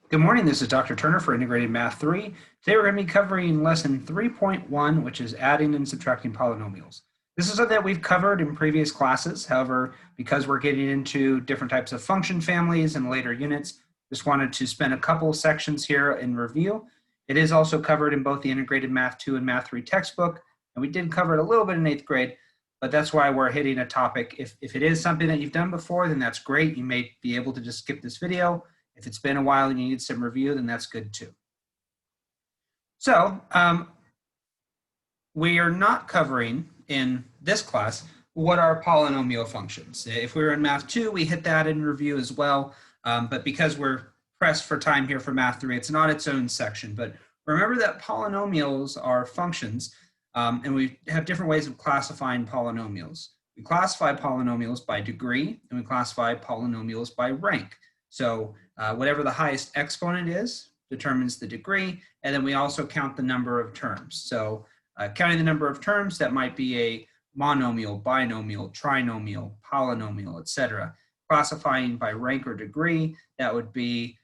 Good morning, this is Dr. Turner for Integrated Math 3. Today we're going to be covering lesson 3.1, which is adding and subtracting polynomials. This is something that we've covered in previous classes. However, because we're getting into different types of function families and later units, just wanted to spend a couple sections here in review. It is also covered in both the Integrated Math 2 and Math 3 textbook, and we did cover it a little bit in 8th grade, but that's why we're hitting a topic. If it is something that you've done before, then that's great. You may be able to just skip this video. If it's been a while and you need some review, then that's good too. So we are not covering in this class what are polynomial functions. If we were in Math 2, we hit that in review as well. But because we're pressed for time here for Math 3, it's not its own section. But remember that polynomials are functions, and we have different ways of classifying polynomials. We classify polynomials by degree, and we classify polynomials by rank. So whatever the highest exponent is determines the degree, and then we also count the number of terms. So counting the number of terms, that might be a monomial, binomial, trinomial, polynomial, etc. Classifying by rank or degree, that would be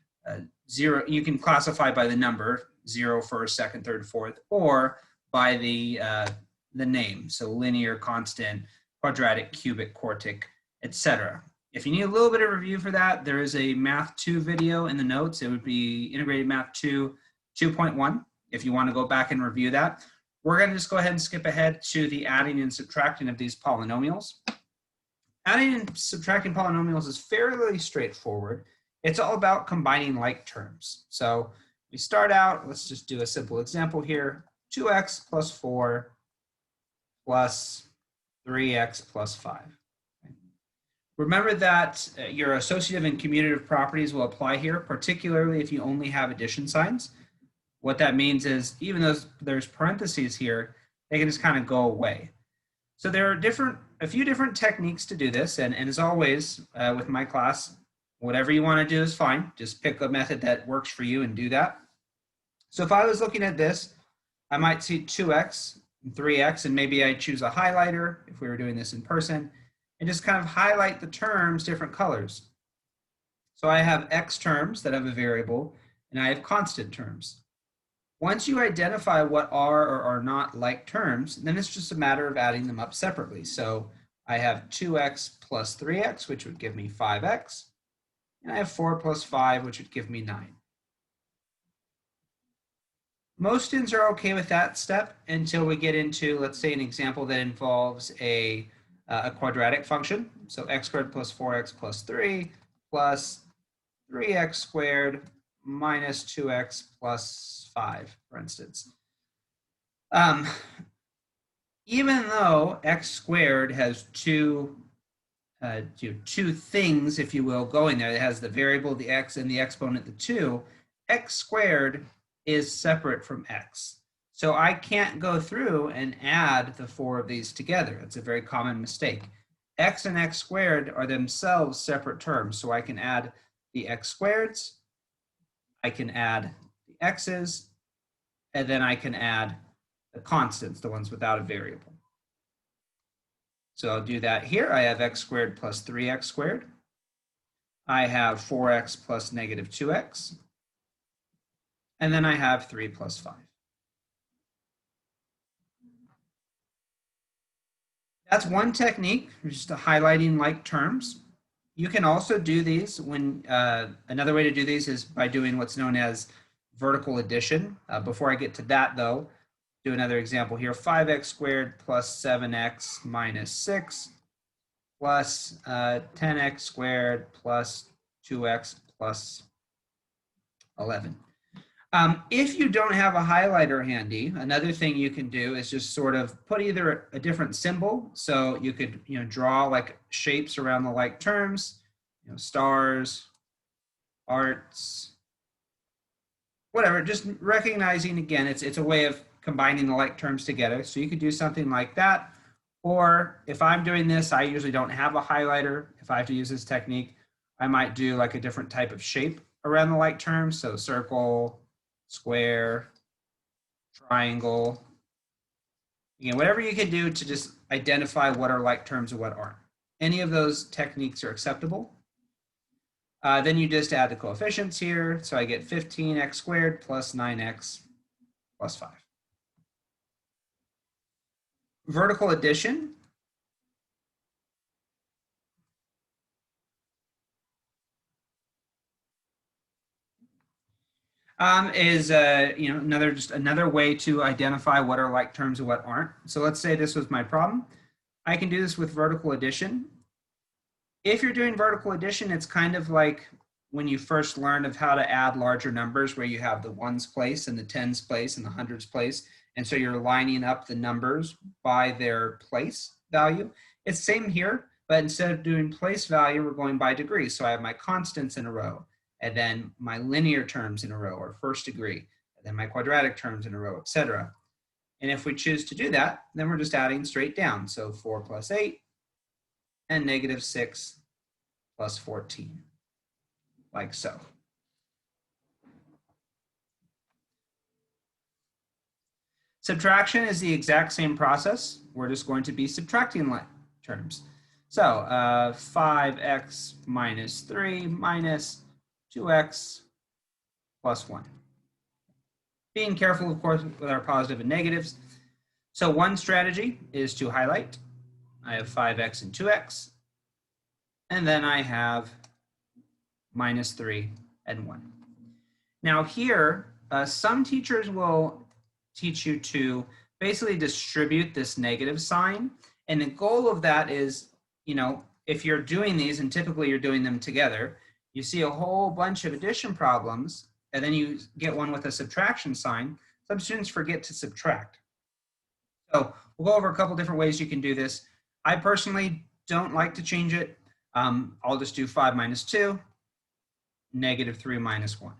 0. You can classify by the number, 0, first, second, third, fourth, or by the name, so linear, constant, quadratic, cubic, quartic, etc. If you need a little bit of review for that, there is a Math 2 video in the notes. It would be Integrated Math 2 2.1 if you want to go back and review that. We're going to just go ahead and skip ahead to the adding and subtracting of these polynomials. Adding and subtracting polynomials is fairly straightforward. It's all about combining like terms. So we start out, let's just do a simple example here. 2x plus 4 plus 3x plus 5. Remember that your associative and commutative properties will apply here, particularly if you only have addition signs. What that means is even though there's parentheses here, they can just kind of go away. So there are a few different techniques to do this, and as always with my class, whatever you want to do is fine. Just pick a method that works for you and do that. So if I was looking at this, I might see 2x and 3x, and maybe I choose a highlighter if we were doing this in person, and just kind of highlight the terms different colors. So I have x terms that have a variable, and I have constant terms. Once you identify what are or are not like terms, then it's just a matter of adding them up separately. So I have 2x plus 3x, which would give me 5x, and I have 4 plus 5, which would give me 9. Most students are okay with that step until we get into, let's say, an example that involves a quadratic function. So x squared plus 4x plus 3 plus 3x squared minus 2x plus 5, for instance. Even though x squared has two things, if you will, going there, it has the variable, the x, and the exponent, the 2, x squared is separate from x. So I can't go through and add the 4 of these together. It's a very common mistake. X and x squared are themselves separate terms. So I can add the x squareds, I can add the x's, and then I can add the constants, the ones without a variable. So I'll do that here. I have x squared plus 3x squared. I have 4x plus negative 2x. And then I have 3 plus 5. That's one technique, just highlighting like terms. You can also do these when, another way to do these is by doing what's known as vertical addition. Before I get to that though, do another example here. 5x squared plus 7x minus 6 plus 10x squared plus 2x plus 11. If you don't have a highlighter handy, another thing you can do is just sort of put either a different symbol. So you could, draw like shapes around the like terms, stars, hearts, whatever. Just recognizing again, it's a way of combining the like terms together. So you could do something like that. Or if I'm doing this, I usually don't have a highlighter. If I have to use this technique, I might do like a different type of shape around the like terms. So circle, square, triangle, whatever you can do to just identify what are like terms and what aren't. Any of those techniques are acceptable. Then you just add the coefficients here. So I get 15x squared plus 9x plus 5. Vertical addition. Is another way to identify what are like terms and what aren't. So let's say this was my problem. I can do this with vertical addition. If you're doing vertical addition, it's kind of like when you first learned of how to add larger numbers, where you have the ones place and the tens place and the hundreds place. And so you're lining up the numbers by their place value. It's the same here, but instead of doing place value, we're going by degree. So I have my constants in a row, and then my linear terms in a row, or first degree, and then my quadratic terms in a row, etc. And if we choose to do that, then we're just adding straight down. So 4 plus 8 and negative 6 plus 14, like so. Subtraction is the exact same process. We're just going to be subtracting terms. So 5x minus 3 minus 2x plus 1. Being careful, of course, with our positive and negatives. So one strategy is to highlight. I have 5x and 2x. And then I have minus 3 and 1. Now here, some teachers will teach you to basically distribute this negative sign. And the goal of that is, if you're doing these, and typically you're doing them together, you see a whole bunch of addition problems, and then you get one with a subtraction sign. Some students forget to subtract. So we'll go over a couple different ways you can do this. I personally don't like to change it. I'll just do 5 minus 2, negative 3 minus 1.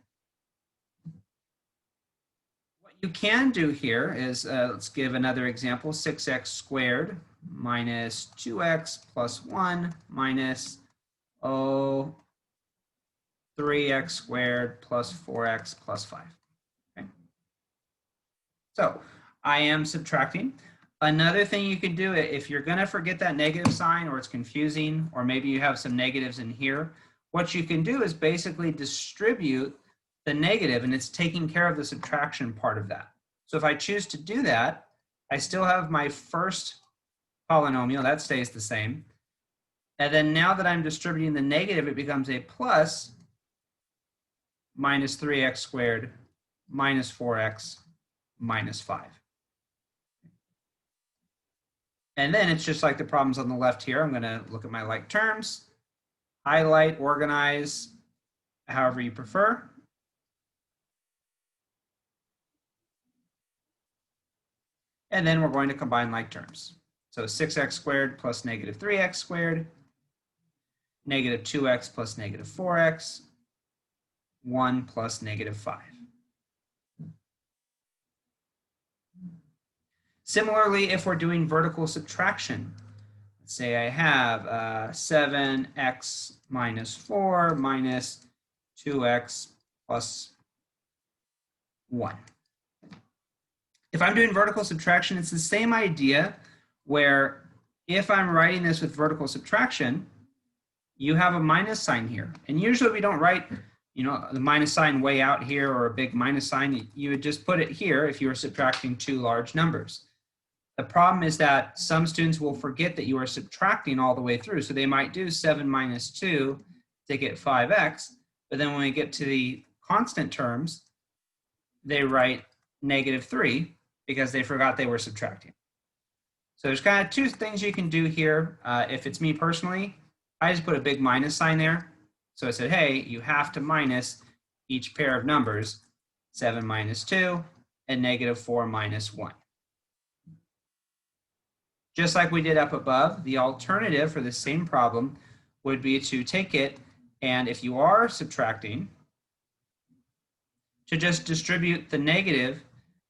What you can do here is, let's give another example, 6x squared minus 2x plus 1 minus 3x squared plus 4x plus 5. Okay. So I am subtracting. Another thing you can do, if you're going to forget that negative sign, or it's confusing, or maybe you have some negatives in here, what you can do is basically distribute the negative, and it's taking care of the subtraction part of that. So if I choose to do that, I still have my first polynomial, that stays the same. And then now that I'm distributing the negative, it becomes a plus minus 3x squared minus 4x minus 5. And then it's just like the problems on the left here. I'm going to look at my like terms, highlight, organize, however you prefer. And then we're going to combine like terms. So 6x squared plus negative 3x squared, negative 2x plus negative 4x, 1 plus negative 5. Similarly, if we're doing vertical subtraction, let's say I have 7x minus 4 minus 2x plus 1. If I'm doing vertical subtraction, it's the same idea, where if I'm writing this with vertical subtraction, you have a minus sign here. And usually we don't write, the minus sign way out here, or a big minus sign. You would just put it here if you were subtracting two large numbers. The problem is that some students will forget that you are subtracting all the way through. So they might do 7 minus 2 to get 5x, but then when we get to the constant terms, they write negative 3 because they forgot they were subtracting. So there's kind of two things you can do here. If it's me personally, I just put a big minus sign there. So I said, hey, you have to minus each pair of numbers, 7 minus 2 and negative 4 minus 1. Just like we did up above, the alternative for the same problem would be to take it, and if you are subtracting, to just distribute the negative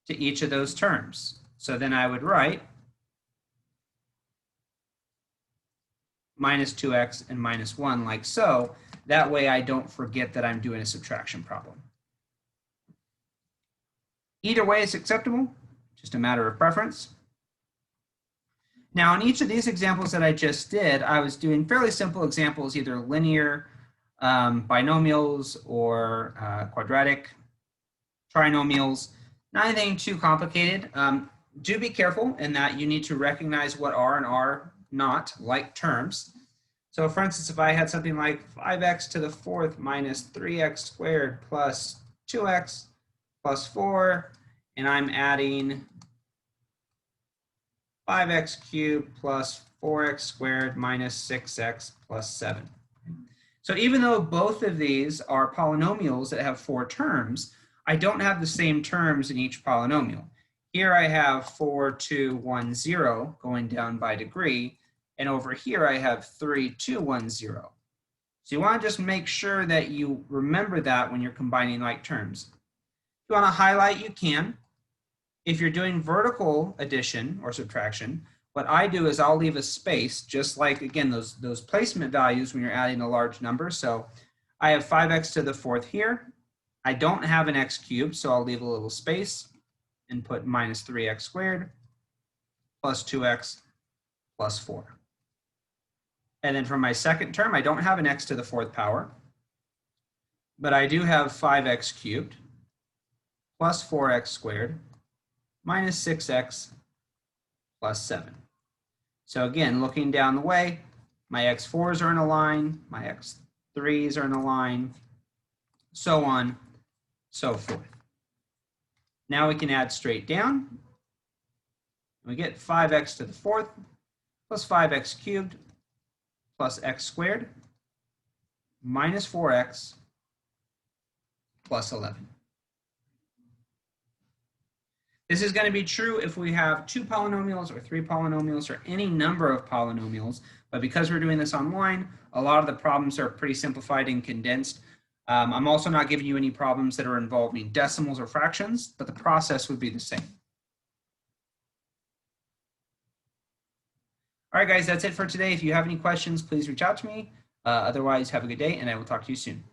to each of those terms. So then I would write minus 2x and minus 1 like so. That way I don't forget that I'm doing a subtraction problem. Either way is acceptable, just a matter of preference. Now in each of these examples that I just did, I was doing fairly simple examples, either linear binomials or quadratic trinomials. Not anything too complicated. Do be careful in that you need to recognize what are and are not like terms. So for instance, if I had something like 5x to the fourth minus 3x squared plus 2x plus 4, and I'm adding 5x cubed plus 4x squared minus 6x plus 7. So even though both of these are polynomials that have 4 terms, I don't have the same terms in each polynomial. Here I have 4, 2, 1, 0 going down by degree, and over here I have 3, 2, 1, 0. So you want to just make sure that you remember that when you're combining like terms. If you want to highlight, you can. If you're doing vertical addition or subtraction, what I do is I'll leave a space, just like, again, those placement values when you're adding a large number. So I have 5x to the fourth here. I don't have an x cubed, so I'll leave a little space and put minus 3x squared plus 2x plus 4. And then for my second term, I don't have an x to the fourth power, but I do have 5x cubed plus 4x squared minus 6x plus 7. So again, looking down the way, my x4s are in a line, my x3s are in a line, so on, so forth. Now we can add straight down. We get 5x to the fourth plus 5x cubed plus x squared minus 4x plus 11. This is going to be true if we have 2 polynomials or 3 polynomials or any number of polynomials, but because we're doing this online, a lot of the problems are pretty simplified and condensed. I'm also not giving you any problems that are involving decimals or fractions, but the process would be the same. All right, guys, that's it for today. If you have any questions, please reach out to me. Otherwise, have a good day, and I will talk to you soon.